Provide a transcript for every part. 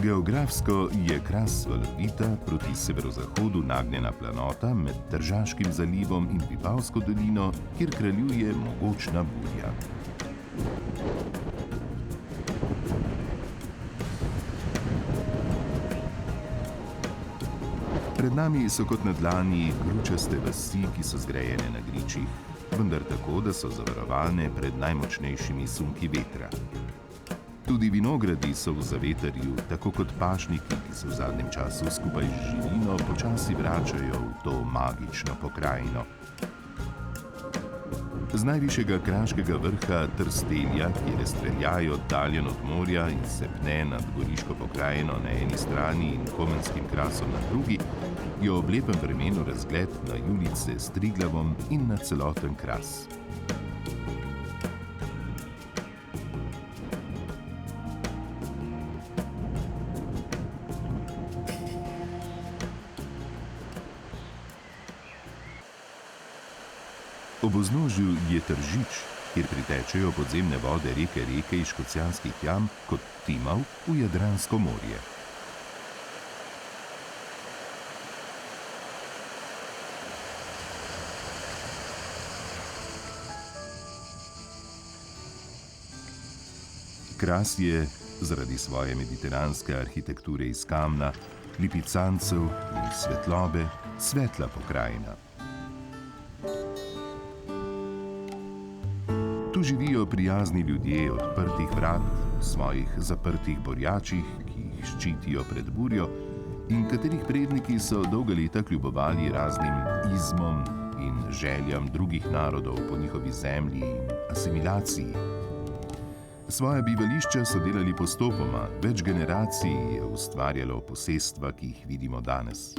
Geografsko je Kras valovita, proti severozahodu nagnjena planota med Tržaškim zalivom in Vipavsko dolino, kjer kraljuje mogočna burja. Pred nami so kot na dlani gručaste vasi, ki so zgrajene na gričih, vendar tako, da so zavarovane pred najmočnejšimi sunki vetra. Tudi vinogradi so v zavetrju, tako kot pašniki, ki se v zadnjem času skupaj z živino počasi vračajo v to magično pokrajino. Z najvišjega kraškega vrha Trstelja, kjer je streljaj oddaljen od morja in se pne nad goriško pokrajino na eni strani in Komenskim krasom na drugi, je ob lepem vremenu razgled na Julice s Triglavom in na celoten Kras. Ob vznožju je Tržič, kjer pritečejo podzemne vode reke iz Škocjanskih jam kot Timav v Jadransko morje. Kras je, zaradi svoje mediteranske arhitekture iz kamna, lipicancev in svetlobe, svetla pokrajina. Tu živijo prijazni ljudje odprtih vrat, svojih zaprtih borjačih, ki jih ščitijo pred burjo in katerih predniki so dolga leta kljubovali raznim izmom in željam drugih narodov po njihovi zemlji in asimilaciji. Svoja bivališča so delali postopoma, več generacij je ustvarjalo posestva, ki jih vidimo danes.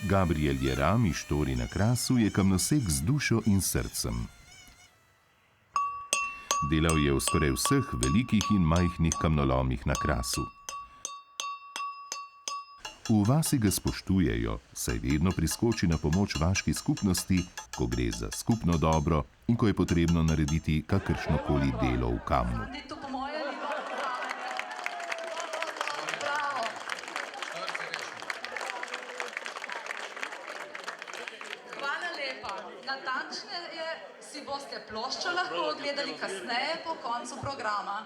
Gabriel Jeram iz Štorij na Krasu je kamnosek z dušo in srcem. Delal je v skoraj vseh velikih in majhnih kamnolomih na Krasu. V vasi ga spoštujejo, saj vedno priskoči na pomoč vaški skupnosti, ko gre za skupno dobro in ko je potrebno narediti kakršnokoli delo v kamnu. Natančneje si boste ploščo lahko ogledali kasneje po koncu programa.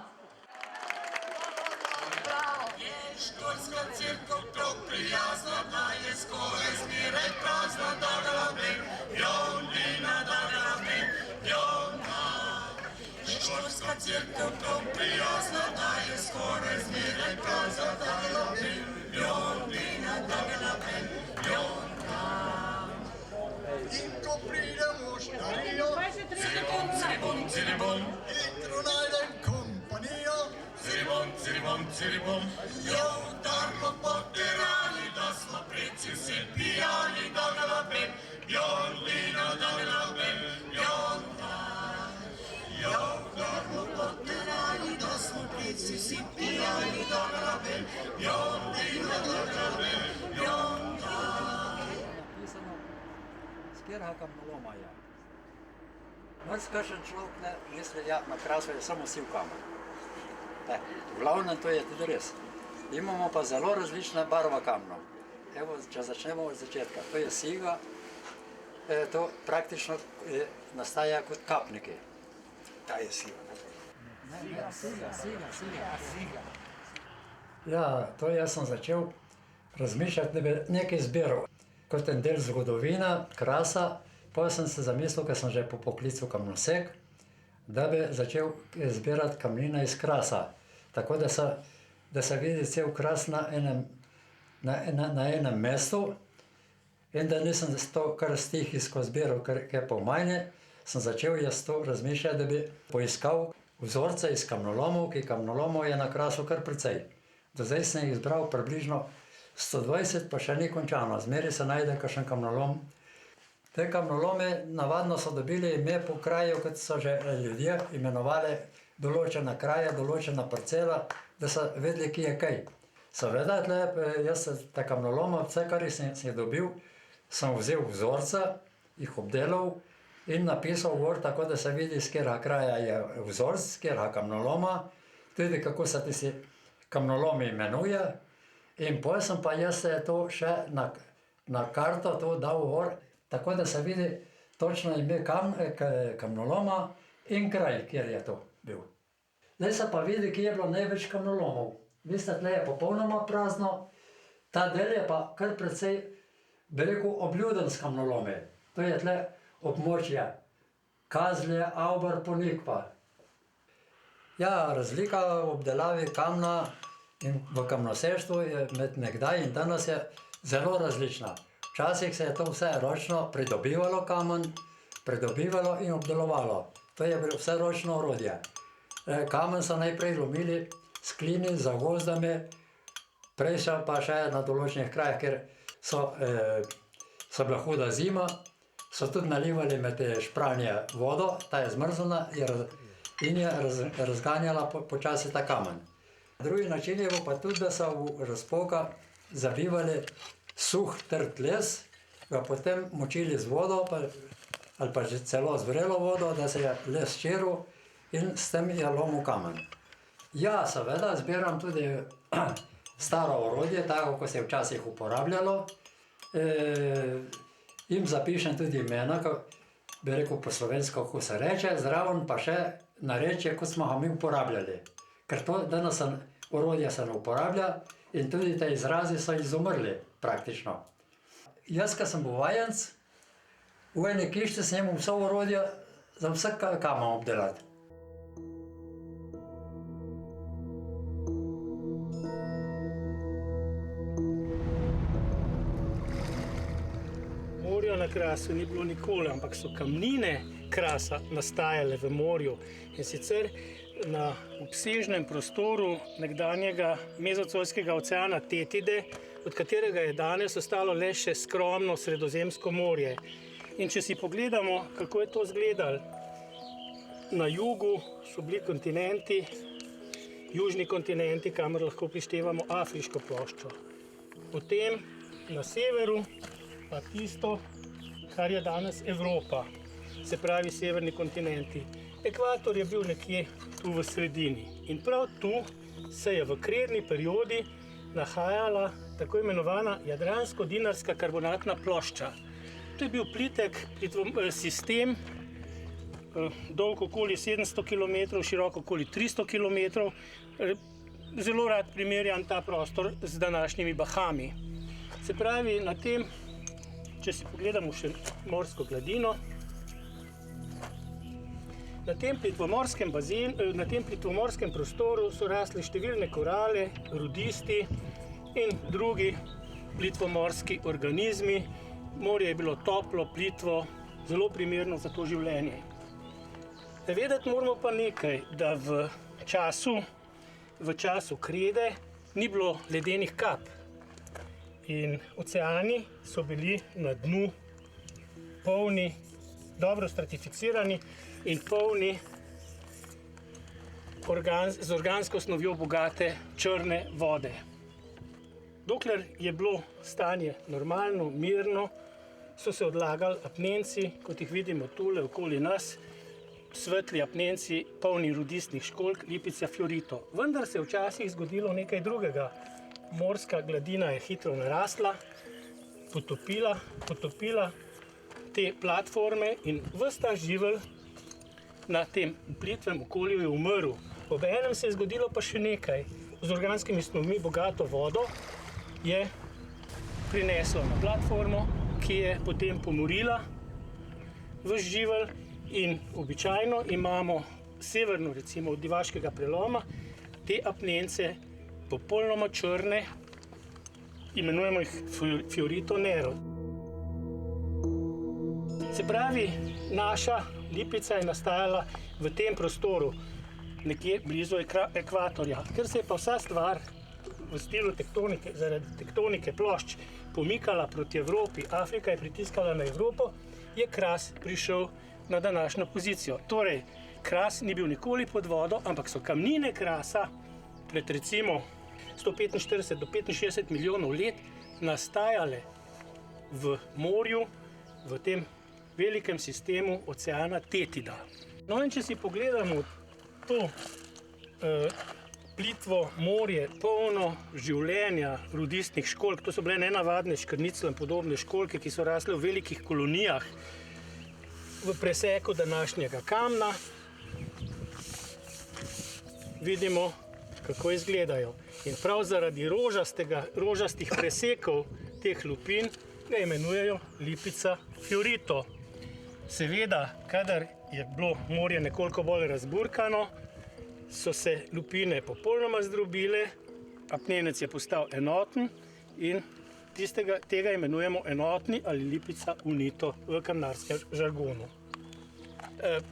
Bravo! Je Štorska cerkev prav prijazna, da je skoraj zmeraj prazna, da grabim, Jolina, da grabim, Jolna. Štorska cerkev prav prijazna, da je skoraj zmeraj prazna, da grabim, Jolina, da grabim, Jolna. In ko pride mož na Darmo poterali, da smo preci vsi pijani, da galopem, Lina, da galopem, darmo poterali, da smo preci vsi pijani, da galopem, Lina, da galopem, Napisano, s katerega kamnoloma je. Kakšen človek ne misli, ja, na Krasu je samo siv kamen. V glavnem to je tudi res. Imamo pa zelo različne barve kamnov. Evo, če začnemo od začetka. To je siga, to praktično nastaja kot kapniki. Ta je siva. Siga. Ja, to jaz sem začel razmišljati, da bi nekaj zbiral. Kot en del zgodovina, Krasa, pa sem se zamislil, ker sem že po poklicu kamnosek, da bi začel zbirati kamnine iz Krasa. Tako da se vidi cel Kras na enem mestu in da nisem to kar stihijsko zbiral, ker je po manj, sem začel jaz to razmišljati, da bi poiskal vzorce iz kamnolomov, ki kamnolomov je na Krasu kar precej. Do zdaj sem jih izbral približno 120, pa še ni končano. Zmeri se najde kakšen kamnolom. Te kamnolome navadno so dobili ime po kraju, kot so že ljudje imenovali določena kraja, določena parcela, da so vedeli, ki je kaj. Seveda, jaz se ta kamnoloma, vse, kar sem jih dobil, sem vzel vzorca, jih obdelal in napisal gor, tako da se vidi, z katerega kraja je vzorc, z katerega kamnoloma, tudi kako se ti kamnolomi imenuje. In potem sem pa jaz to še na karto to dal gor, tako da se vidi točno ime kamnoloma in kraj, kjer je to bil. Zdaj se pa vidi, kje je bilo največ kamnolomov. Veste, tle je popolnoma prazno, ta del je pa kar precej, bi rekel, obljuden s kamnolomi. To je tle območje Kazlje, Avbar, Ponikva. Ja, razlika v obdelavi kamna in v kamnoseštvu je med nekdaj in danes je zelo različna. Včasih se je to vse ročno pridobivalo kamen, pridobivalo in obdelovalo. To je bilo vse ročno orodje. Kamen so najprej lomili s klini, za gozdami, prej pa še na določenih krajih, kjer so bila huda zima, so tudi nalivali med špranje vodo, ta je zmrznjena in je razganjala počasi ta kamen. Drugi način je bil pa tudi, da so v razpoka zavivali suh trd les, ga potem močili z vodo ali pa že celo z vrelo vodo, da se je les širil in s tem je lomil kamen. Ja, seveda, zbiram tudi staro orodje, tako kot se je včasih uporabljalo. Jim zapišem tudi imena, bi rekel po slovensko, kako se reče, zraven pa še narečje, kot smo ga mi uporabljali. Ker to danes orodje se ne uporablja in tudi te izrazi so izumrli praktično. Jaz, ko sem bil vajenec, v eni kišti sem imel vso orodje za vsak kamen obdelati. Morja na Krasu ni bilo nikoli, ampak so kamnine Krasa nastajale v morju. In sicer na obsežnem prostoru nekdanjega Mezozoiskega oceana Tetide, od katerega je danes ostalo le še skromno Sredozemsko morje. In če si pogledamo, kako je to izgledalo, na jugu so bili kontinenti, južni kontinenti, kamor lahko prištevamo Afriško ploščo. Potem na severu pa tisto, kar je danes Evropa, se pravi severni kontinenti. Ekvator je bil nekje tu v sredini. In prav tu se je v kredni periodi nahajala tako imenovana jadransko-dinarska karbonatna plošča. To je bil plitek sistem, dolg okoli 700 km, širok okoli 300 km. Zelo rad primerjam ta prostor z današnjimi Bahami. Se pravi, na tem, če si pogledamo še morsko gladino, na tem plitvomorskem prostoru so rasli številne korale, rudisti in drugi plitvomorski organizmi. Morje je bilo toplo, plitvo, zelo primerno za to življenje. Vedeti moramo pa nekaj, da v času krede ni bilo ledenih kap. In oceani so bili na dnu polni, dobro stratificirani in polni z organsko snovjo bogate črne vode. Dokler je bilo stanje normalno, mirno, so se odlagali apnenci, kot jih vidimo tule okoli nas, svetli apnenci, polni rudistnih školjk, lipica fiorito. Vendar se je včasih zgodilo nekaj drugega. Morska gladina je hitro narasla, potopila te platforme in ves ta živelj na tem plitvem okolju je umrl. Obenem se je zgodilo pa še nekaj. Z organskimi snovmi bogato vodo je prineslo na platformo, ki je potem pomorila ves živelj in običajno imamo severno, recimo od Divaškega preloma, te apnence popolnoma črne, imenujemo jih fiorito nero. Se pravi, naša lipica je nastajala v tem prostoru, nekje blizu ekvatorja. Ker se je pa vsa stvar v stilu tektonike, zaradi tektonike plošč pomikala proti Evropi, Afrika je pritiskala na Evropo, je Kras prišel na današnjo pozicijo. Torej, Kras ni bil nikoli pod vodo, ampak so kamnine Krasa pred recimo 145 do 65 milijonov let nastajale v morju, v tem velikem sistemu oceana Tetida. No in če si pogledamo to plitvo morje, polno življenja rudistnih školjk, to so bile nenavadne škrnicljem podobne školjke, ki so rasle v velikih kolonijah v preseku današnjega kamna. Vidimo, kako izgledajo. In prav zaradi rožastih presekov teh lupin ga imenujejo lipica fiorito. Seveda, kadar je bilo morje nekoliko bolj razburkano, so se lupine popolnoma zdrobile, apnenec je postal enoten in tega imenujemo enotni ali lipica unito v kamnarskem žargonu.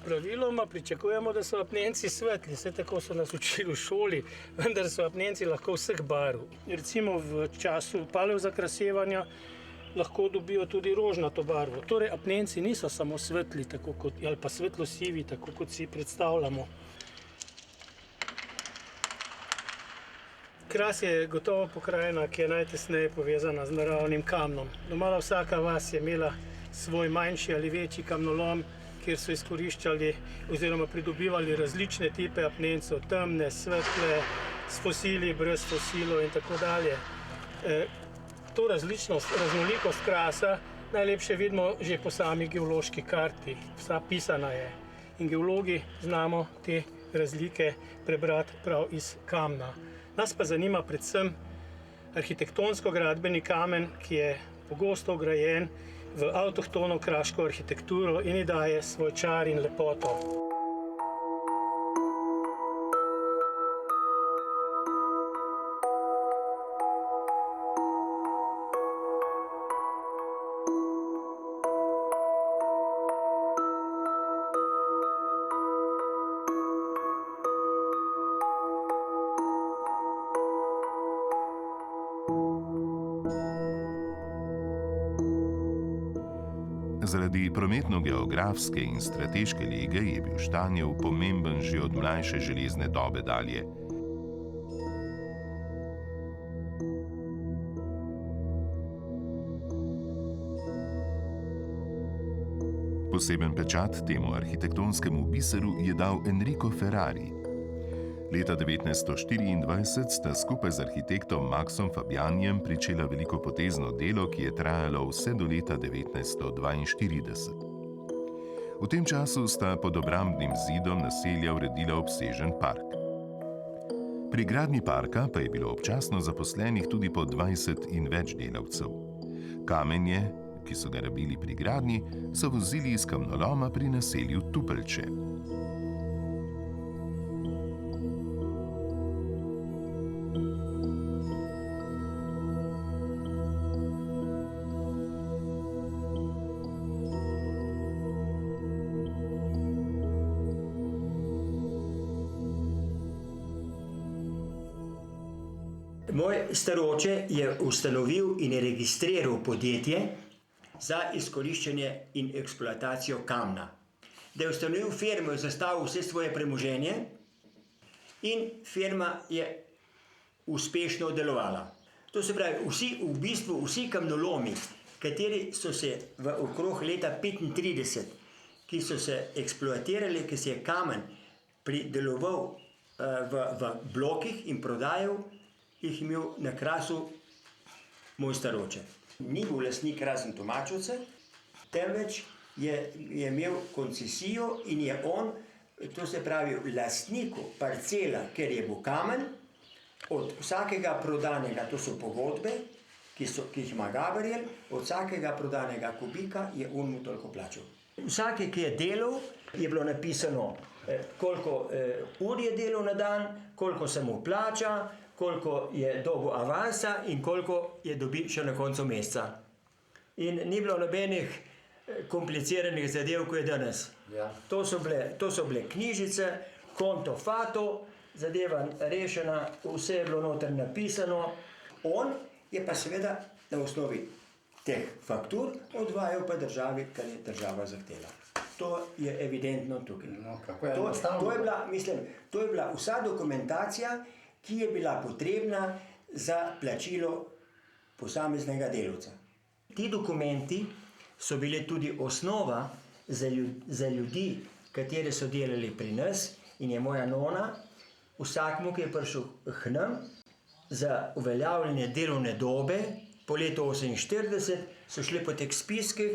Praviloma pričakujemo, da so apnenci svetli, vse tako so nas učili v šoli, vendar so apnenci lahko vseh barv. Recimo v času paleozakrasevanja lahko dobijo tudi rožnato barvo. Torej, apnenci niso samo svetli ali pa svetlo-sivi, tako kot si predstavljamo. Kras je gotovo pokrajina, ki je najtesneje povezana z naravnim kamnom. Domala vsaka vas je imela svoj manjši ali večji kamnolom, kjer so izkoriščali oziroma pridobivali različne tipe apnencev, temne, svetle, s fosili, brez fosilov in tako dalje. To raznolikost Krasa najlepše vidimo že po sami geološki karti. Vsa pisana je. In geologi znamo te razlike prebrati prav iz kamna. Nas pa zanima predvsem arhitektonsko-gradbeni kamen, ki je pogosto vgrajen v avtohtono kraško arhitekturo in ji daje svoj čar in lepoto. Zaradi prometno-geografske in strateške lege je bil Štanjev pomemben že od mlajše železne dobe dalje. Poseben pečat temu arhitektonskemu biseru je dal Enrico Ferrari. Leta 1924 sta skupaj z arhitektom Maxom Fabianijem pričela velikopotezno delo, ki je trajalo vse do leta 1942. V tem času sta pod obrambnim zidom naselja uredila obsežen park. Pri gradnji parka pa je bilo občasno zaposlenih tudi po 20 in več delavcev. Kamenje, ki so ga rabili pri gradnji, so vozili iz kamnoloma pri naselju Tupelče. staroče je ustanovil in je registriral podjetje za izkoriščanje in eksploatacijo kamna. Da je ustanovil firmo, je zastavil vse svoje premoženje in firma je uspešno delovala. To se pravi, vsi kamnolomi, kateri so se v okrog leta 1935, ki so se eksploatirali, ki se je kamen prideloval v blokih in prodajal, jih imel na Krasu moj staroče. Ni bil lastnik razen Tomačevce, temveč je imel koncesijo in je on, to se pravi, lastniku parcela, ker je bil kamen, od vsakega prodanega, to so pogodbe, ki jih ima Gabriel, od vsakega prodanega kubika je on mu toliko plačal. Vsake, ki je delal, je bilo napisano, koliko ur je delal na dan, koliko se mu plača, koliko je dobil avansa in koliko je dobil še na koncu meseca. In ni bilo nobenih kompliciranih zadev, kot je danes. Ja. To so bile knjižice, konto fato, zadeva rešena, vse je bilo noter napisano. On je pa seveda na osnovi teh faktur odvajal pa državi, kar je država zahtela. To je evidentno tukaj. No, kako je enostavno? To je bila vsa dokumentacija, ki je bila potrebna za plačilo posameznega delavca. Ti dokumenti so bili tudi osnova za ljudi, kateri so delali pri nas, in je moja nona vsakmu, ki je prišel k nam za uveljavljanje delovne dobe, po letu 1948 so šli po teh spiskih,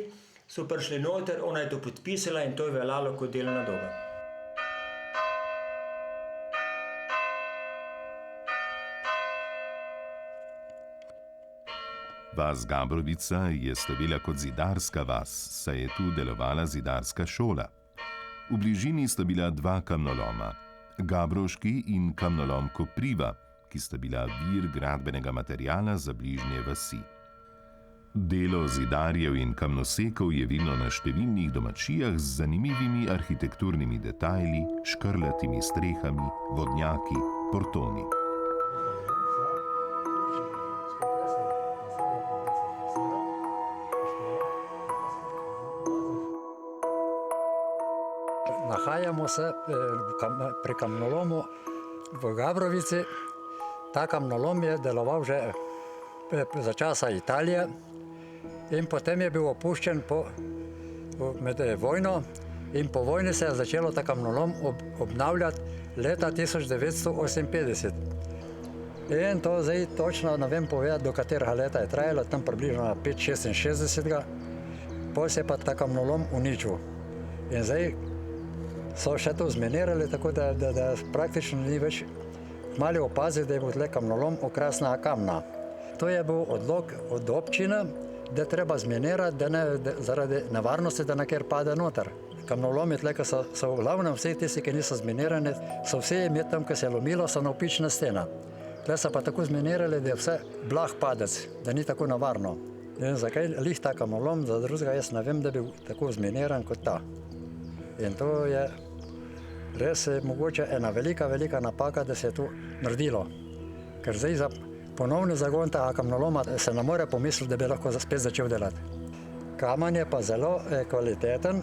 so prišli noter, ona je to podpisala in to je veljalo kot delovna doba. Vas Gabrovica je slavila kot zidarska vas, saj je tu delovala zidarska šola. V bližini sta bila dva kamnoloma, Gabroški in kamnolom Kopriva, ki sta bila vir gradbenega materiala za bližnje vasi. Delo zidarjev in kamnosekov je vidno na številnih domačijah z zanimivimi arhitekturnimi detajli, škrlatimi strehami, vodnjaki, portoni. Nahajamo se pri kamnolomu v Gabrovici. Ta kamnolom je deloval že za časa Italije in potem je bil opuščen med vojno in po vojni se je začelo ta kamnolom obnavljati leta 1958. In to zdaj točno ne vem povedati, do katerega leta je trajalo, tam približno na 566. Potem se je pa ta kamnolom uničil. In zdaj so še to zmenirali, tako da praktično ni več mali opaziti, da je bil tle kamnolom okrasnega kamna. To je bil odlok od občine, da treba zmenirati, da zaradi nevarnosti, da nekjer pade noter. Kamnolomi tle, ki so v glavnem vsi tisti, ki niso zmenirani, so vsi imeli tam, ki se je lomilo, so navpična stena. Tle so pa tako zmenirali, da je vse blah padec, da ni tako nevarno. In zakaj lih ta kamnolom, za drugega jaz ne vem, da bi bil tako zmeniran kot ta. In to je res mogoče ena velika, velika napaka, da se je to naredilo. Ker zdaj za ponovni zagon tega kamnoloma se ne more pomisliti, da bi lahko spet začel delati. Kamen je pa zelo kvaliteten.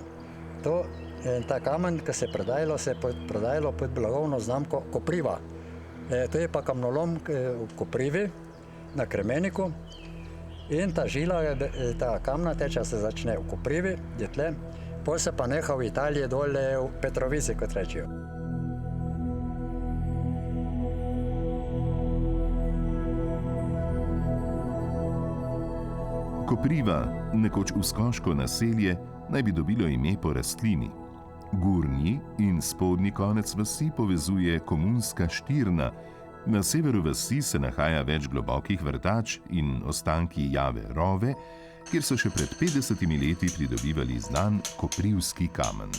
In ta kamen, ki se je prodajalo pod blagovno znamko Kopriva. To je pa kamnolom v Koprivi na Kremeniku. In ta žila, ta kamna teča se začne v Koprivi, je tle. Potem se pa neha v Italiji dole v Petrovici, kot rečijo. Kopriva, nekoč uskoško naselje, naj bi dobilo ime po rastlini. Gornji in spodnji konec vasi povezuje komunska štirna. Na severu vasi se nahaja več globokih vrtač in ostanki jave rove, kjer so še pred 50 leti pridobivali znan koprivski kamen.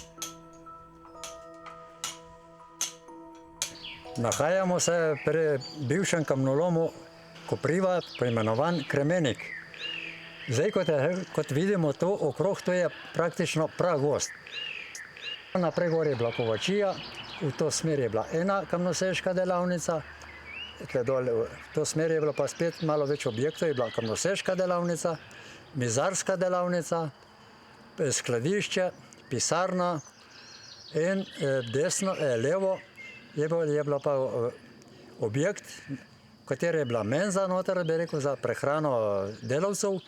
Nahajamo se pri bivšem kamnolomu Kopriva, poimenovan Kremenik. Zdaj, kot vidimo, to okrog to je praktično pragozd. Naprej gor je bila Kovačija, v to smer je bila ena kamnoseška delavnica tle dol, v to smer je bilo pa spet malo več objektov, je bila kamnoseška delavnica, mizarska delavnica, skladišče, pisarna in desno, levo je bilo pa objekt, v kateri je bila menza noter, bi rekel, za prehrano delavcev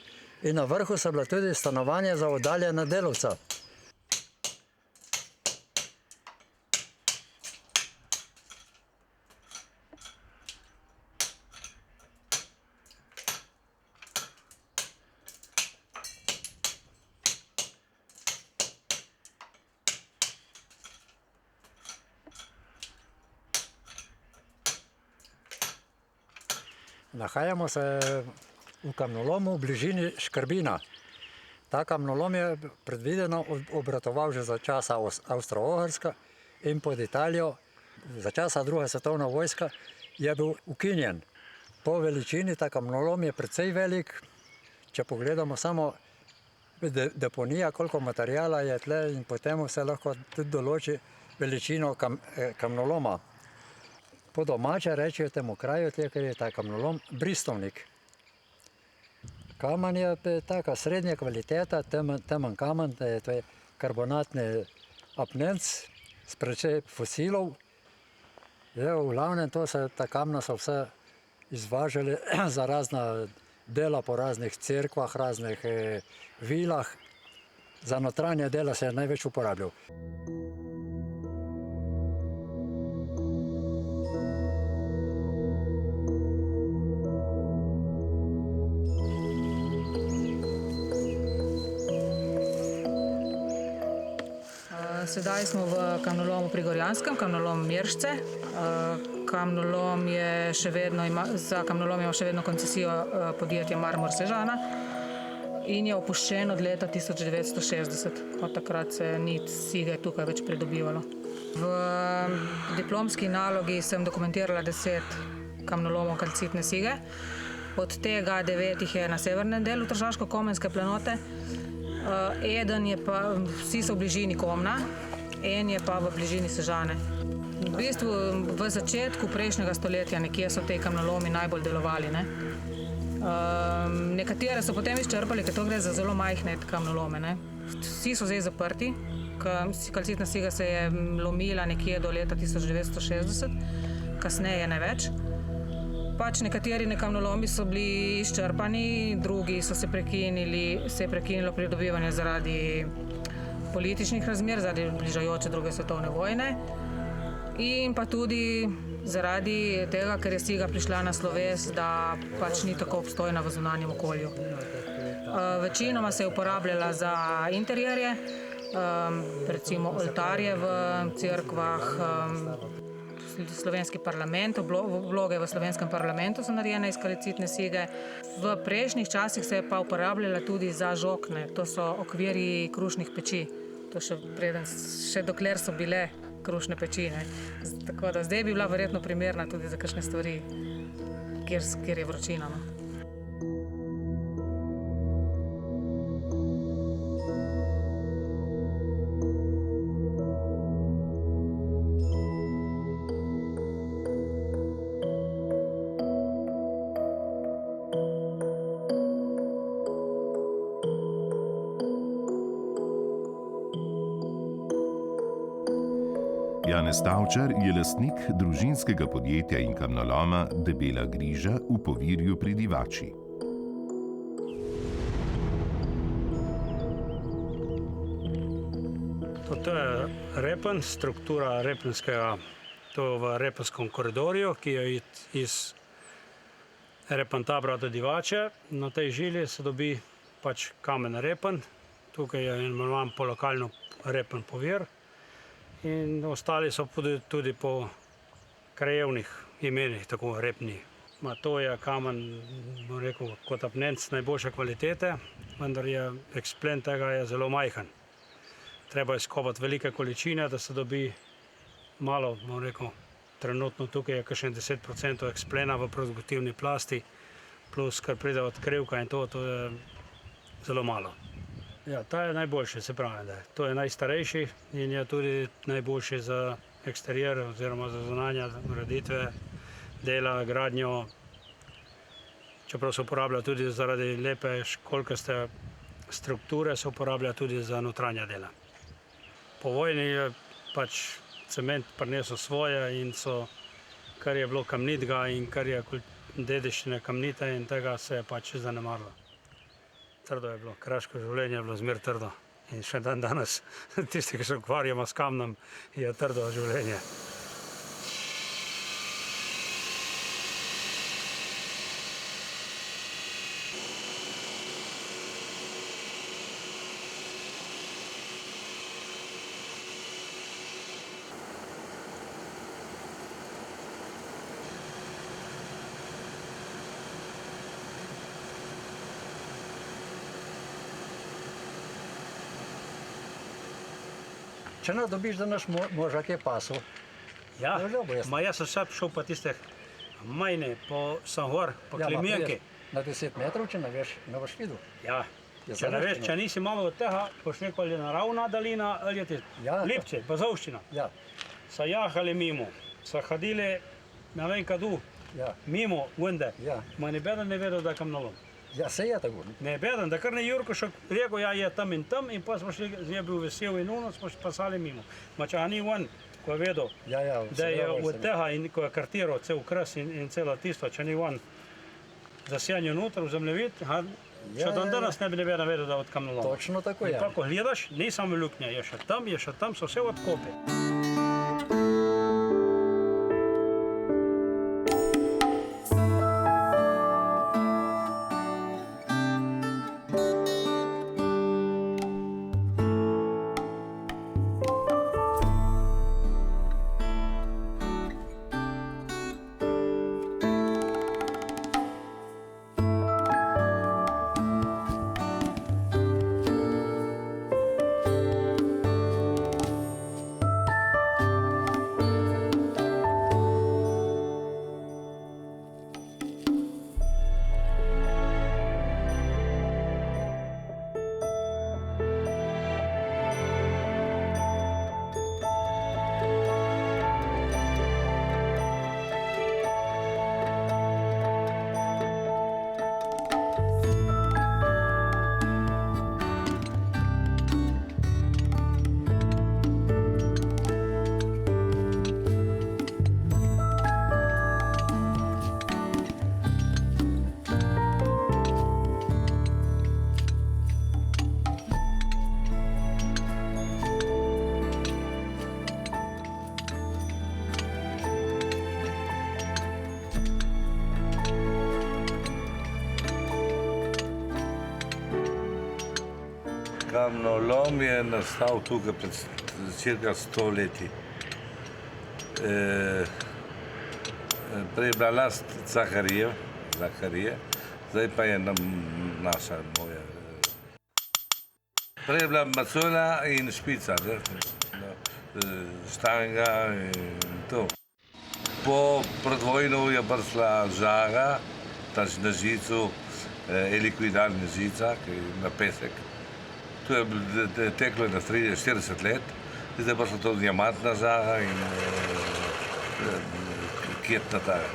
in na vrhu so bila tudi stanovanje za oddaljena delavca. Nahajamo se v kamnolomu v bližini Škrbina. Ta kamnolom je predvideno obratoval že za časa Avstro-Ogrska in pod Italijo. Za časa druga svetovna vojska je bil ukinjen. Po veličini ta kamnolom je precej velik. Če pogledamo samo deponija, koliko materijala je tle in potem se lahko tudi določi veličino kamnoloma. Po domače rečejo temu kraju, ker je ta kamnolom bristovnik. Kamen je taka srednja kvaliteta, temen kamen, to je karbonatni apnenc s precej fosilov. V glavnem ta kamna so vse izvažali za razna dela po raznih cerkvah, raznih vilah. Za notranje dela se je največ uporabljal. Sedaj smo v kamnolomu pri Gorjanskem, kamnolom Miršce. Kamnolom je še vedno, za kamnolom ima še vedno koncesijo podjetje Marmor Sežana in je opuščen od leta 1960. Od takrat se ni sige tukaj več pridobivalo. V diplomski nalogi sem dokumentirala 10 kamnolomov kalcitne sige. Od tega 9 je na severnem delu Tržaško-Komenske planote. Eden je pa, vsi so v bližini Komna, en je pa v bližini Sežane. V bistvu v začetku prejšnjega stoletja nekje so te kamnolomi najbolj delovali. Nekatere so potem izčrpali, ker to gre za zelo majhne kamnolome. Vsi so zdaj zaprti, kalcitna siga se je lomila nekje do leta 1960, kasneje ne več. Nekateri kamnolomi so bili izčrpani, drugi so se je prekinilo pridobivanje zaradi političnih razmer, zaradi bližajoče druge svetovne vojne in pa tudi zaradi tega, ker je siga prišla na sloves, da ni tako obstojna v zunanjem okolju. Večinoma se je uporabljala za interjerje, recimo oltarje v cerkvah, slovenski parlament, vloge v slovenskem parlamentu so narejene iz kalcitne sige. V prejšnjih časih se je pa uporabljala tudi za žokne, to so okvirji krušnih peči. To še dokler so bile krušne peči. Tako da zdaj bi bila verjetno primerna tudi za kakšne stvari, kjer je vročina. Janez Tavčar je lastnik družinskega podjetja in kamnoloma Debela Griža v Povirju pri Divači. To je repen, struktura repenskega, to v repenskem koridorju, ki je iz Repentabra do Divače. Na tej žili se dobi kamen repen, tukaj je imenovan po lokalno repen Povir. In ostali so tudi po krajevnih imenih, tako repni. To je kamen, bom rekel, kot apnenc najboljše kvalitete, vendar je eksplen tega je zelo majhen. Treba je skopati velike količine, da se dobi malo, bom rekel, trenutno tukaj je kakšen 10% eksplena v produktivni plasti, plus kar pride od krivka in to je zelo malo. Ja, ta je najboljši, se pravi, da to je najstarejši in je tudi najboljši za eksterijer oziroma za zunanje ureditve dela gradnjo, čeprav se uporablja tudi zaradi lepe školjkaste strukture, se uporablja tudi za notranja dela. Po vojni je pač cement prinesel svoje in kar je bilo kamnitega in kar je dediščine kamnite in tega se je pač zanemarilo. Trdo je bilo, kraško življenje je bilo zmer trdo. In še dan danes, tisti, ki se ukvarjamo s kamnom, je trdo življenje. Če ne dobiš, da naš možak je pasel. Ja, jaz sem vse šel pa tiste majne po Sanhor, po Klemenki. Na 10 metrov, če ne veš, ne boš videl. Ja, če nisi malo od tega, boš rekel, ali je naravna dalina, ali je ti Lipci, Bazovščina. So jahali mimo, so hodili, ne vem kadu, mimo, vende. Ma nobeden ne vedel, da je kamnolom. Ja, se je tako. Ne beden, da kar ne Jurko še rekel, ja, je tam in pa smo šli, je bil vesel in uno, smo pasali mimo. Ma če ni on, ko je vedel, da je od tega in ko je kartiral cel kras in celo tisto, če ni on zasjanju noter v zemljevid, še dan danes ne bi nebeden vedel, da je od kamnoloma. Točno tako je. In pa ko gledaš, ni samo luknja, je še tam, so vse odkopi. Kamnolom je nastal tukaj pred cirka 100 leti. Prej je bila last Zaharije, zdaj pa je naša, moja. Prej je bila Macona in Špica, Štanga in to. Po predvojnu je prišla žaga, na žicu, likvidarna žica, na pesek. Tu je teklo na 40 let, zdaj pa so to diamantna žaga in ketna taga.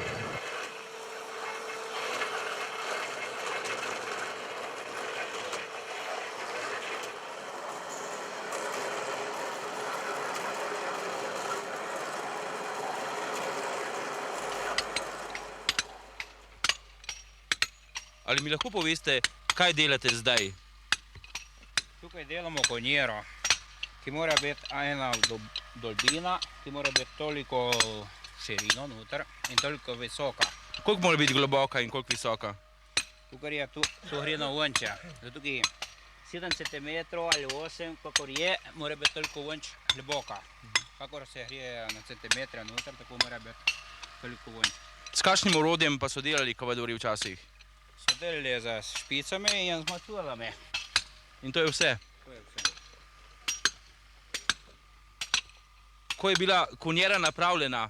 Ali mi lahko poveste, kaj delate zdaj? Tukaj delamo konjero, ki mora biti ena dolbina, ki mora biti toliko širino noter in toliko visoka. Koliko mora biti globoka in koliko visoka? Tukaj je tu gre na vonče. Tukaj 7 cm ali 8, kakor je, mora biti toliko vonč globoka. Kakor se gre na centimetre noter, tako mora biti toliko vonč. S kakšnim orodjem pa so delali kavadorji včasih? So delali z špicami in z maculami. In to je vse? To je vse. Ko je bila konjera napravljena,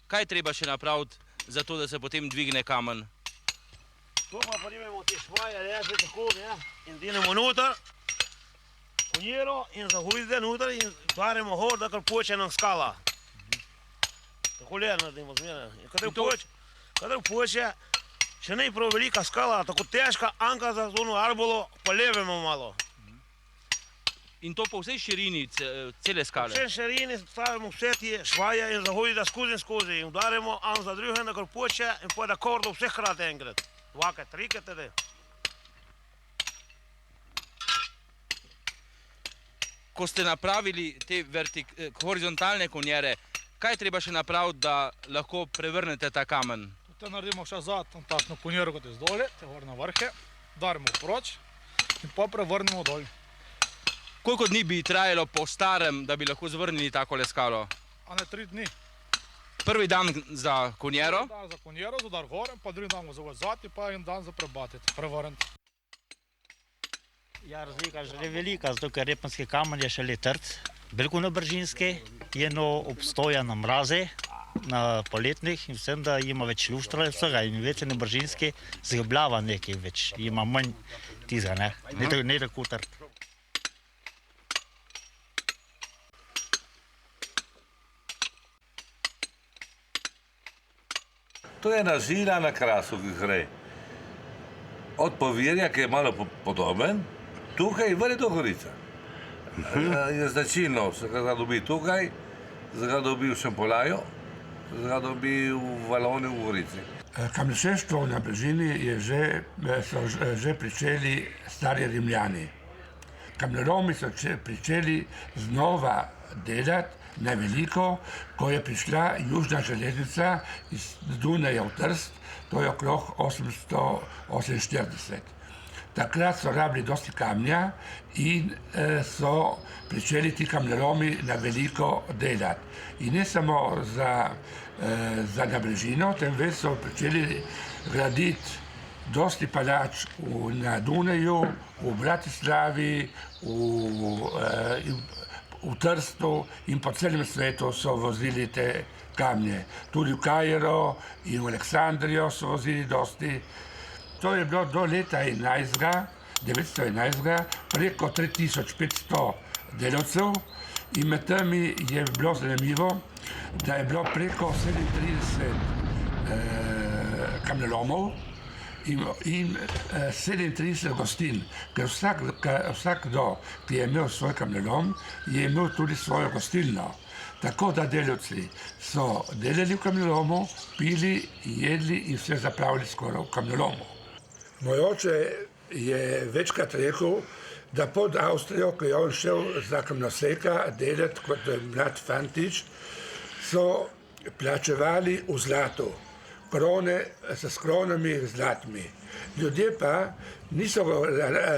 kaj treba še napraviti za to, da se potem dvigne kamen? Tu pa primemo te švaje, reže tako, in dinemo noter, konjero in za hvizde noter in tvarimo hor, da kar poče nam skala. Tako le naredimo zmene. In kad je poč, kadar poče, še ne prav velika skala, tako težka, anka za ono arbolo polevemo malo. In to po vsej širini cele skale? Po vsej širini stavimo vse te švaje in zahodi, da skozi in udarimo en za drugega, kar poče in pojde kordo vseh krat enkrat. Dvakrat, trikrat tudi. Ko ste napravili te horizontalne konjere, kaj treba še napraviti, da lahko prevrnete ta kamen? Te naredimo še zadnjo takšno konjero, kot je zdolje, te gor na vrhe, darimo proč in pa prevrnemo dol. Koliko dni bi trajalo po starem, da bi lahko zvrnili takole skalo? A ne 3 dni. Prvi dan za konjero? Prvi dan za konjero, za dar gore, pa drugi dan za vozati, pa en dan za prebatiti, prevrniti. Ja, razlika je že velika, zato ker repanski kamen je šele trd, veliko na bržinski, eno obstoja na mraze, na poletnih in vsem, da ima več luštra vsega in več na bržinski zgubljava nekaj več, ima manj tiza, ne tako trd. To je ena žila na krasu, ki gre od Povirja, ki je malo podoben, tukaj vre do Gorica. Je značilno, se ga dobi tukaj, se ga dobi v Šempolaju, se ga dobi v Valoni v Gorici. Kamnišeštvo na Brežini so že pričeli stari Rimljani. Kamnolomi so pričeli znova delati na veliko, ko je prišla južna železnica iz Dunaja v Trst, to je okrog 848. Takrat so rabili dosti kamnja in so pričeli ti kamnolomi na veliko delati. In ne samo za nabrežino, temveč so pričeli graditi dosti palač na Dunaju, v Bratislavi, v Trstu in po celem svetu so vozili te kamnje. Tudi v Kairo in v Aleksandrijo so vozili dosti. To je bilo do leta 1911 preko 3500 delavcev in med temi je bilo zanimivo, da je bilo preko 37 kamnolomov in 37 gostin, ker vsakdo, ki je imel svoj kamnolom, je imel tudi svojo gostilno. Tako da delavci so delali v kamnolomu, pili, jedli in vse zapravili skoraj v kamnolomu. Moj oče je večkrat rekel, da pod Avstrijo, ko je on šel za kamnoseka delati kot mlad fantič, so plačevali v zlatu, krone s kronami zlatmi. Ljudje pa niso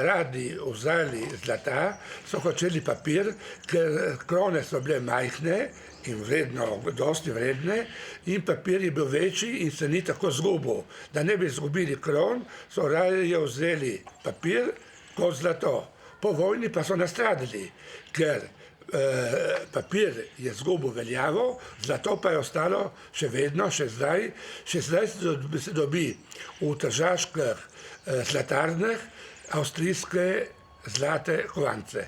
radi vzeli zlata, so hočeli papir, ker krone so bile majhne in dosti vredne in papir je bil večji in se ni tako zgubil. Da ne bi izgubili kron, so raje vzeli papir kot zlato. Po vojni pa so nastradali, ker papir je zgubil veljavo, zlato pa je ostalo še vedno, še zdaj se dobi v tržaških zlatarnah avstrijske zlate kovance.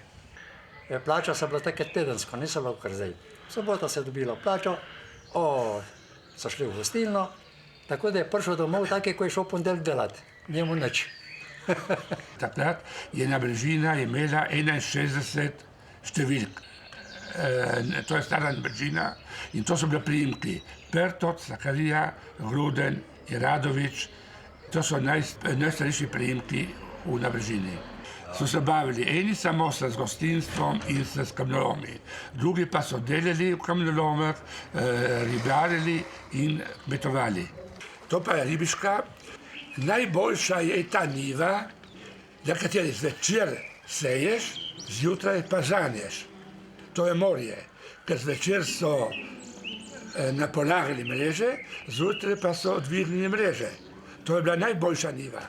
Plača so bila tako tedensko, niso bilo kar zdaj. Sobota se je dobilo plačo, so šli v gostilno, tako da je prišel domov taki, ko je šel ponedeljek delati, njemu nič. Takrat je nabrežina imela 61 številk. To je stara nabrežina in to so bile priimki. Pertot, Sakarija, Gruden, Iradovič, to so najstarejši priimki v nabrežini. So se bavili eni samo s gostinstvom in s kamnolomi, drugi pa so delali v kamnolomah, ribarili in kmetovali. To pa je ribiška. Najboljša je ta njiva, na kateri zvečer seješ, zjutraj pa žanješ. To je morje, ker zvečer so napolagali mreže, zjutraj pa so dvignili mreže. To je bila najboljša njiva.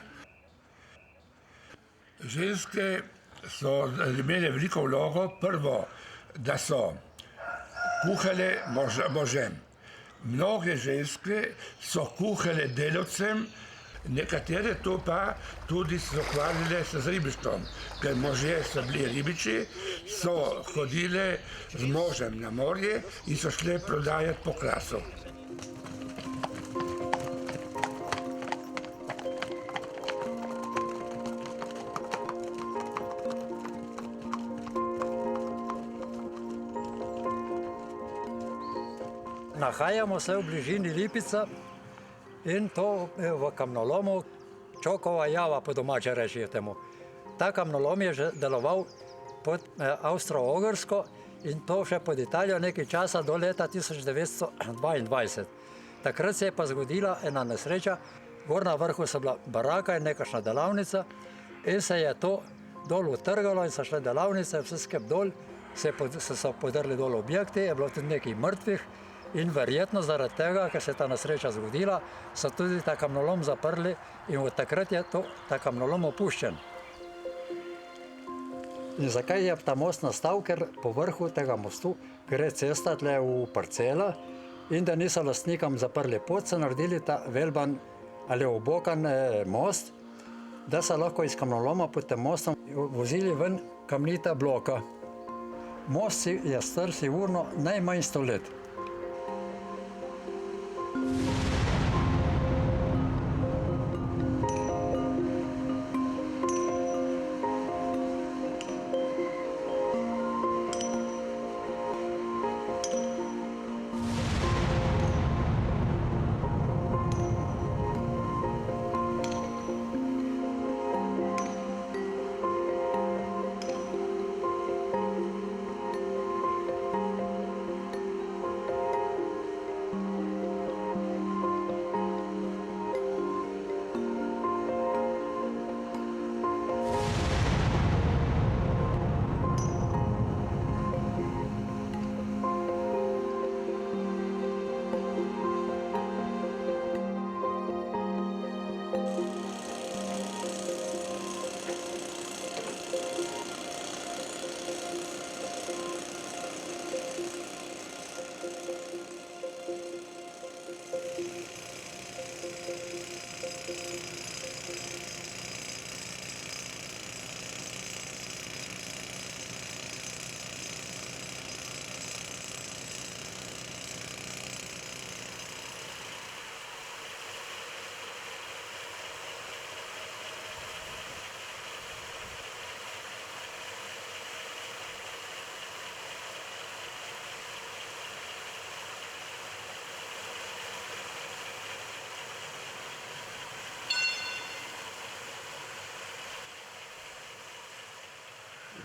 Ženske so imele veliko vlogo, prvo, da so kuhale možem. Mnoge ženske so kuhale delavcem, nekatere to pa tudi so ukvarjale z ribištvom, ker možje so bili ribiči, so hodile z možem na morje in so šle prodajati po krasu. nahajamo se v bližini Lipica in to v kamnolomu Čokova java, po domače reči temu. Ta kamnolom je že deloval pod Avstro-Ogrsko in to še pod Italijo nekaj časa do leta 1922. Takrat se je pa zgodila ena nesreča, gor na vrhu so bila baraka in nekašna delavnica in se je to dol utrgalo in so šle delavnice, vse skep dol, se so podrli dol objekti, je bilo tudi nekaj mrtvih in verjetno zaradi tega, ker se je ta nesreča zgodila, so tudi ta kamnolom zaprli in od takrat je ta kamnolom opuščen. In zakaj je ta most nastal? Ker po vrhu tega mostu gre cesta tle v parcela in da niso lastnikom zaprli pot, so naredili ta velban ali obokan most, da so lahko iz kamnoloma pod tem mostom vozili ven kamnita bloka. Most je star sigurno najmanj 100 let.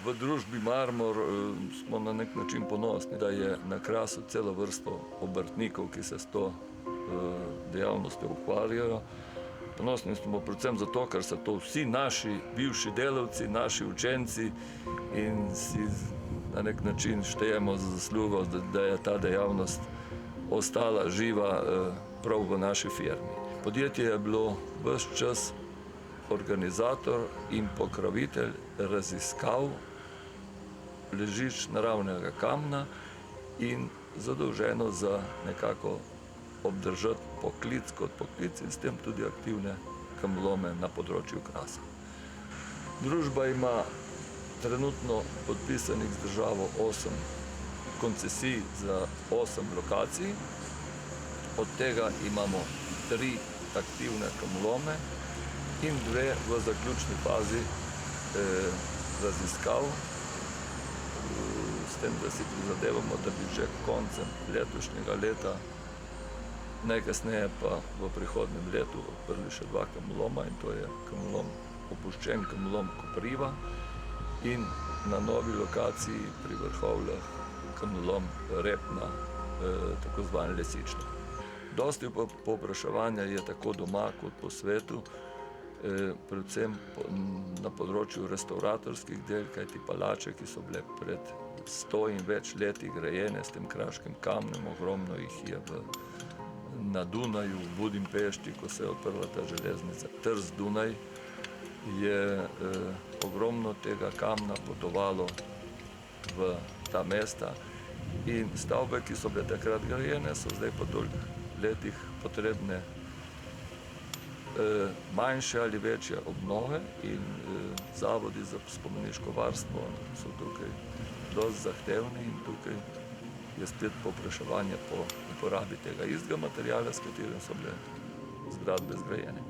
V družbi Marmor smo na nek način ponosni, da je na Krasu celo vrsto obrtnikov, ki se s to dejavnostjo ukvarjajo. Ponosni smo predvsem zato, ker so to vsi naši bivši delavci, naši učenci in si na nek način štejemo za zaslugo, da je ta dejavnost ostala živa prav v naši firmi. Podjetje je bilo ves čas organizator in pokrovitelj raziskav ležišč naravnega kamna in zadolženo za nekako obdržati poklic kot poklic in s tem tudi aktivne kamnolome na področju Krasa. Družba ima trenutno podpisanih z državo 8 koncesij za 8 lokacij, od tega imamo 3 aktivne kamnolome in 2 v zaključni fazi raziskav, s tem, da si prizadevamo, da bi že koncem letošnjega leta, najkasneje pa v prihodnjem letu odprli še 2 kamnoloma in to je kamnolom opuščen, kamnolom Kopriva in na novi lokaciji pri Vrhovljah kamnolom Repna, tako zvan Lesična. Dosti povpraševanja je tako doma kot po svetu, predvsem na področju restauratorskih del, kajti palače, ki so bile pred 100 in več leti grajene s tem kraškim kamnem, ogromno jih je na Dunaju, v Budimpešti, ko se je odprla ta železnica. Trst-Dunaj je ogromno tega kamna potovalo v ta mesta in stavbe, ki so bile takrat grajene, so zdaj po toliko letih potrebne manjše ali večje obnove in zavodi za spomeniško varstvo so tukaj dosti zahtevni in tukaj je spet povpraševanje po uporabi tega istega materiala, s katerim so bile zgradbe zgrajene.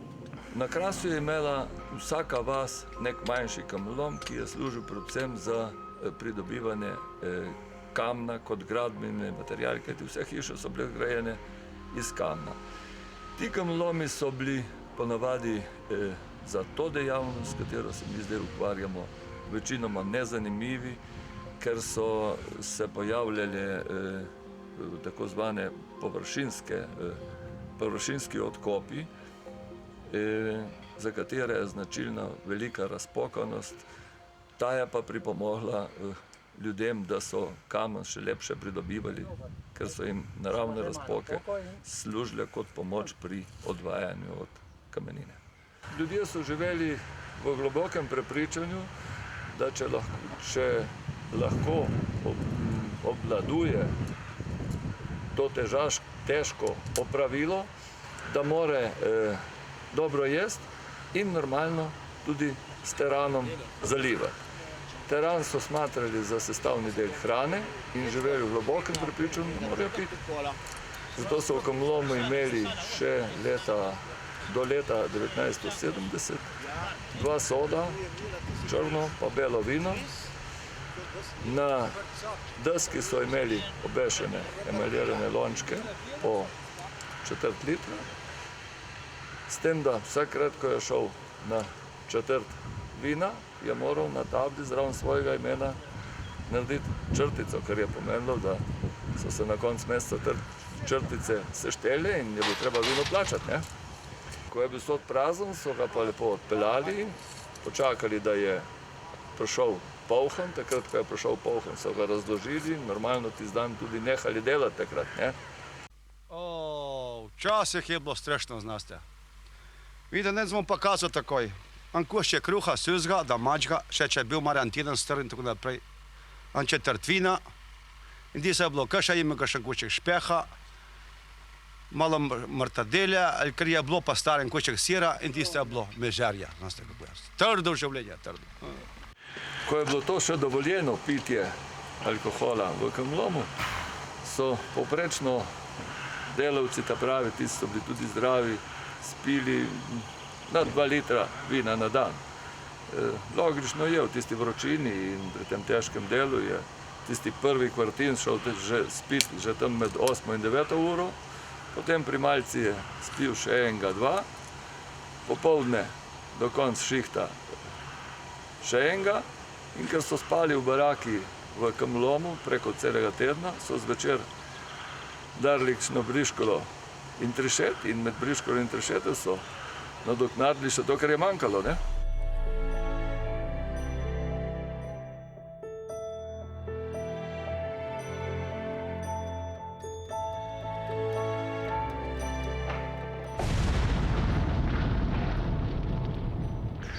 Na Krasu je imela vsaka vas nek manjši kamnolom, ki je služil predvsem za pridobivanje kamna kot gradbeni material, kajti vse hiše so bile grajene iz kamna. Ti kamnolomi so bili ponavadi za to dejavnost, s katero se mi zdaj ukvarjamo, večinoma nezanimivi, ker so se pojavljale tako zvane površinski odkopi, za katere je značilna velika razpokanost. Ta je pa pripomogla ljudem, da so kamen še lepše pridobivali, ker so jim naravne razpoke služile kot pomoč pri odvajanju od kamenine. Ljudje so živeli v globokem prepričanju, da če lahko obvladuje to težko opravilo, da more dobro jesti in normalno tudi s teranom zalivati. Teran so smatrali za sestavni del hrane in živeli v globokem prepričanju, da morajo piti. Zato so v kamnolomu imeli še do leta 1970 dva soda, črno pa belo vino. Na deski so imeli obešene emaljirane lončke po 1/4 litra, s tem, da vsakrat, ko je šel na 1/4 vina, je moral na tabli zraven svojega imena narediti črtico, kar je pomenilo, da so se na koncu meseca črtice seštele in je bilo treba vino plačati, ne? Ko je bil sod prazen, so ga pa lepo odpeljali, počakali, da je prišel polhan, takrat, ko je prišel polhan, so ga razložili, normalno tisti dan tudi nehali delati takrat, ne? Včasih je bilo strašno, znaste. Vidite, ne smo pa kazali takoj. En košček kruha, suzga, da mačga, še če je bil mar en teden star in tako naprej. En 1/4 vina. In ti se je bilo kaša, ima še košček špeha, malo mrtadelja, ali kar je bilo pa staren košček sira in tisto je bilo mežarja. Trdo življenje, trdo. Ko je bilo to še dovoljeno pitje alkohola v kamnolomu, so povprečno delavci, ta pravi, tisti so bili tudi zdravi, spili na 2 litra vina na dan. Logično je v tisti vročini in pri tem težkem delu je tisti prvi kvartin šel spiti že tam med 8 in 9 uro, potem pri malci je spil še enega, 2, popoldne do konca šihta še enega in ker so spali v baraki v kamnolomu preko celega tedna, so zvečer darli kakšno briškolo in trišet in med briškolo in trišete so nadoknadili še to, kar je manjkalo, ne?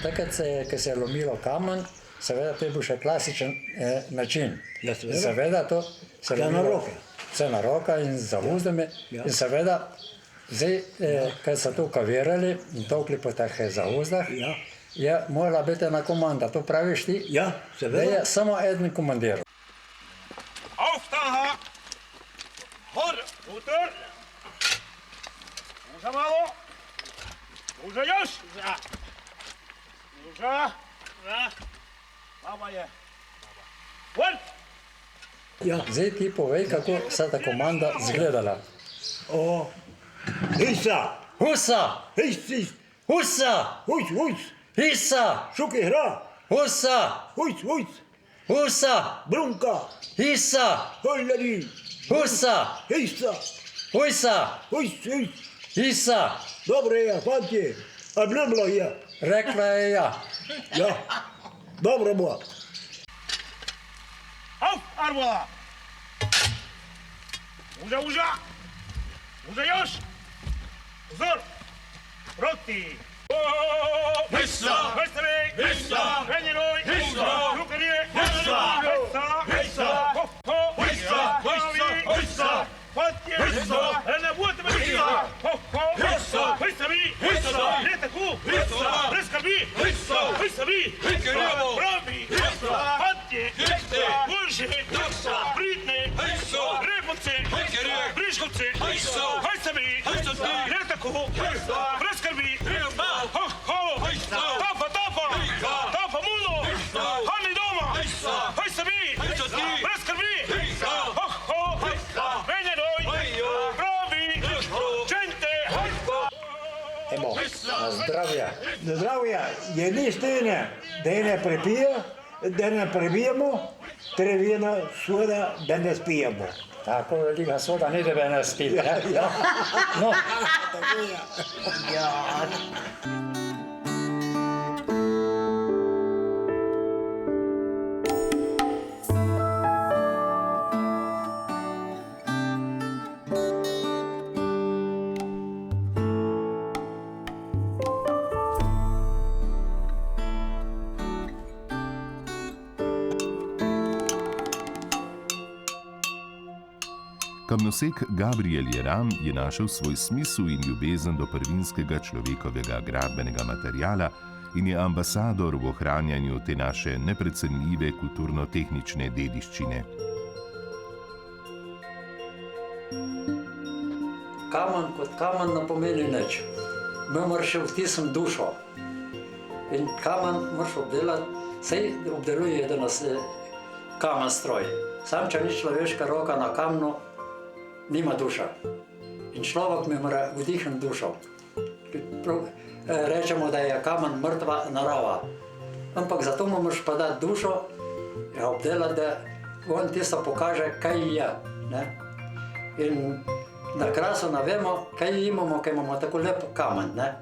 Takrat, ko se je lomilo kamen, seveda to je bil še klasičen način. Seveda to se je lomilo vse na roke in z zavuzdami. In seveda, zdaj, ko so to kavirali in tokli po teh zavuzdah, je morala biti ena komanda. To praviš ti? Ja, seveda. Da je samo eden komandir. Auftaha! Hor! Uter! Uza malo! Uza još! Uza! Baba je! Vrt! Zdaj ti povej, kako se ta komanda izgledala. Hissa! Husa! Hiss! Husa! Huss! Hissa! Šuki hra! Husa! Huss! Husa! Brunka! Hissa! Holladi! Husa! Hissa! Husa! Huss! Hissa! Dobre je, fantje! A blumlo je! Rekla je ja. Ja, dobro bo. Auf, Arvola! Uza! Uza još! Uzor! Proti! Hissa! Vestri! Hissa! Venjeroj! Hissa! Lukarije! Hissa! Hissa! Ho! Hissa! Hissa! Fantje! Hissa! Ne budete me hissa! Ho! Hissa! Hissa vi! Hissa! Idete ku! Hissa! Preskarbi! Hissa! Hissa vi! Hissa! Pravi! Hissa! Fantje! Hissa! Urži! Hissa! Pridne! Hissa! Repovce! Hissa! Briškovce! Hissa! Hissa vi! Hissa! Idete ku! Hissa! Preskarbi! Hissa! Ho! Hissa! Tafa! Tafa mulo! Hani doma! Hissa vi! Preskarbi! zdravje. Zdravje je ni stene, da je ne prepije, da ne prebijemo, trevina soda, da ne spijemo. Tako velika soda ni, da bi ne spili. Ja. No. Ja. Kamnosek Gabriel Jeram je našel svoj smisel in ljubezen do prvinskega človekovega gradbenega materiala in je ambasador v ohranjanju te naše neprecenljive kulturno-tehnične dediščine. Kamen kot kamen ne pomeni nič. Mi moraš vtisniti dušo. In kamen moraš obdelati, saj obdeluje, da nas kamen stroj. Sam, če ni človeška roka na kamnu, nima duša. In človek mi mora vdihniti dušo. Rečemo, da je kamen mrtva narava. Ampak zato mu moraš pa dati dušo in obdelati, da on tisto pokaže, kaj je. Ne? In na krasu ne vemo, kaj imamo, kaj imamo tako lep kamen. Ne?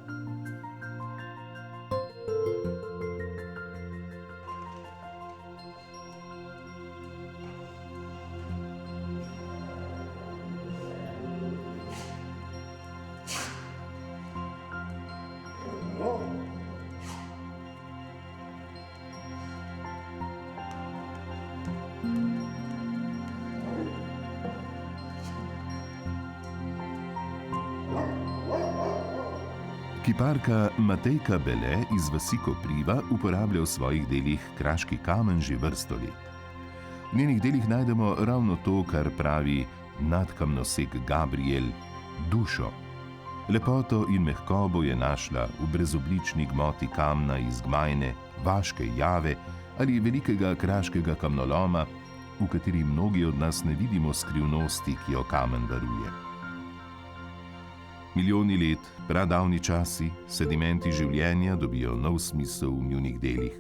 Kiparka Matejka Bele iz vasi Kopriva uporablja v svojih delih kraški kamen že vrsto let. V njenih delih najdemo ravno to, kar pravi nadkamnosek Gabriel, dušo. Lepoto in mehkobo je našla v brezoblični gmoti kamna iz Gmajne, Vaške jave ali velikega kraškega kamnoloma, v kateri mnogi od nas ne vidimo skrivnosti, ki jo kamen varuje. Milijoni let, pradavni časi, sedimenti življenja dobijo nov smisel v njunih delih.